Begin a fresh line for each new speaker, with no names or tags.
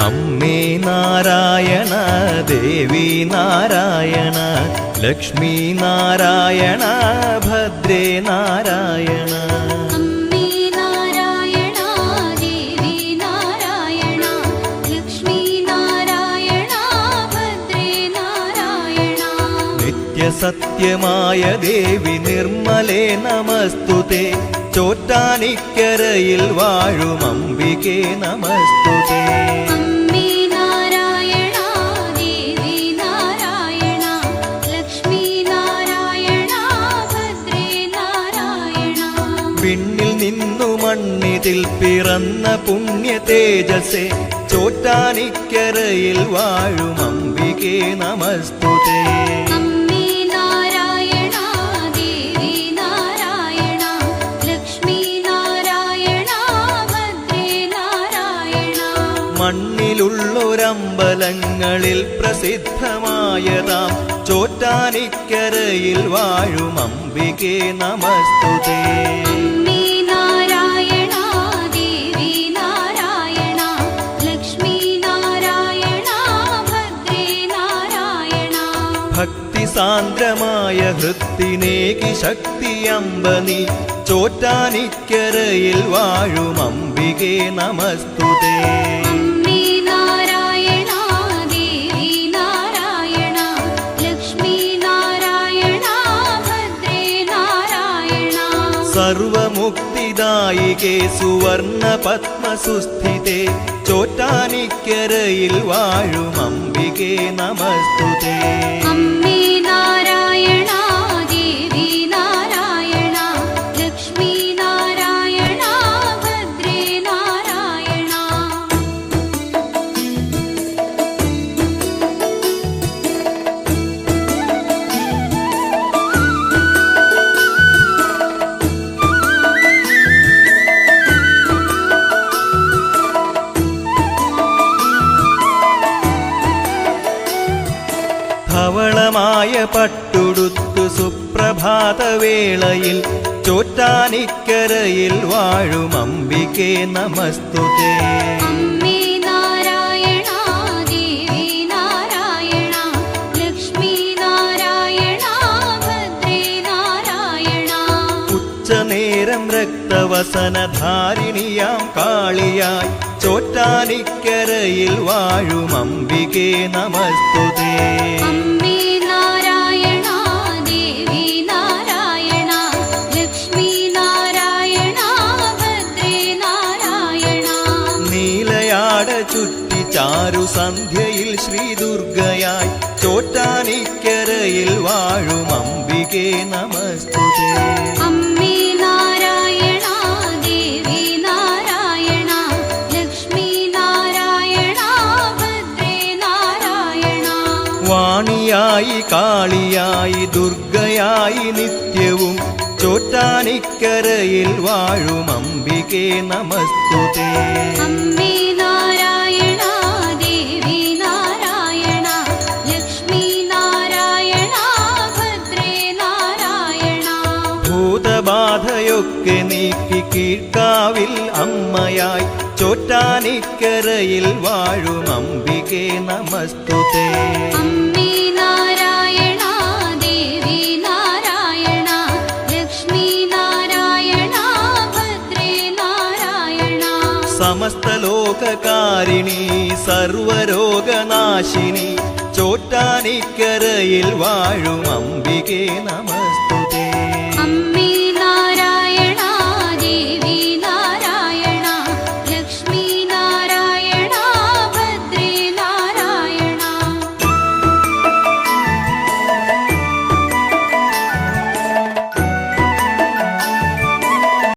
അമ്മേ നാരായണ ദേവി നാരായണ ലക്ഷ്മി നാരായണ ഭദ്രേ നാരായണ.
അമ്മേ നാരായണ ദേവി നാരായണ ലക്ഷ്മി നാരായണ ഭദ്രേ നാരായണ.
നിത്യസത്യമായ ദേവി നിർമ്മലേ നമസ്തുതേ. ചോറ്റാനിക്കരയിൽ വാഴും അംബികേ നമസ്തുതേ.
അമ്മേ നാരായണ ദേവി നാരായണ ലക്ഷ്മി നാരായണ ഭദ്രേ നാരായണ.
വിണ്ണിൽ നിന്നു മണ്ണിതിൽ പിറന്ന പുണ്യ തേജസ്സേ. ചോറ്റാനിക്കരയിൽ വാഴും അംബികേ നമസ്തുതേ.
അമ്മേ നാരായണ ദേവി നാരായണ ലക്ഷ്മി നാരായണ ഭദ്രേ നാരായണ.
മണ്ണിലുള്ളൊരമ്പലങ്ങളിൽ പ്രസിദ്ധമായതാം ചോറ്റാനിക്കരയിൽ വാഴും അംബികേ നമസ്തുതേ.
അമ്മേ നാരായണ ദേവി നാരായണ ലക്ഷ്മി നാരായണ ഭദ്രേ നാരായണ.
ഭക്തി സാന്ദ്രമായ ഹൃത്തിനേകി ശക്തി അമ്പനി. ചോറ്റാനിക്കരയിൽ വാഴും അംബികേ നമസ്തുതേ.
അമ്മേ നാരായണ ദേവി നാരായണ ലക്ഷ്മി നാരായണ ഭദ്രേ നാരായണ.
സർവമുക്തിദായികേ സുവർണ പത്മസുസ്ഥിതേ. ചോറ്റാനിക്കരയിൽ വാഴും അംബികേ നമസ്തുതേ.
അമ്മേ നാരായണ ദേവി നാരായണ ലക്ഷ്മി നാരായണ ഭദ്രേ നാരായണ.
ധവളമായ പട്ടുടുത്തു സുപ്രഭാതവേളയിൽ ചോറ്റാനിക്കരയിൽ വാഴും അംബികേ നമസ്തുതേ.
അമ്മേ നാരായണ ദേവി നാരായണ ലക്ഷ്മി നാരായണ ഭദ്രേ നാരായണ.
ഉച്ചനേരം രക്തവസനധാരിണിയാം കാളിയായി ചോറ്റാനിക്കരയിൽ വാഴും അംബികേ നമസ്തുതേ.
അമ്മേ നാരായണ ദേവി നാരായണ ലക്ഷ്മി നാരായണ ഭദ്രേ നാരായണ.
നീലയാട ചുറ്റി ചാരു സന്ധ്യയിൽ ശ്രീദുർഗയായി ചോറ്റാനിക്കരയിൽ വാഴും അംബികേ നമസ്തുതേ.
അമ്മേ നാരായണ ദേവി നാരായണ ലക്ഷ്മി നാരായണ ഭദ്രേ നാരായണ.
വാണിയായി കാളിയായി ദുർഗയായി നിത്യവും ചോറ്റാനിക്കരയിൽ വാഴും അംബികേ നമസ്തുതേ.
അമ്മേ നാരായണ ദേവി നാരായണ ലക്ഷ്മി നാരായണ ഭദ്രേ നാരായണ.
ഭൂതബാധയൊക്കെ നീക്കി കീഴ്ക്കാവിൽ അമ്മയായി ചോറ്റാനിക്കരയിൽ വാഴും അംബികേ നമസ്തുതേ.
അമ്മേ നാരായണ ദേവി നാരായണ ലക്ഷ്മി നാരായണ ഭദ്രേ നാരായണ.
സമസ്ത ലോകകാരിണി സർവരോഗനാശിനി ചോറ്റാനിക്കരയിൽ വാഴും അംബികേ നമസ്തുതേ.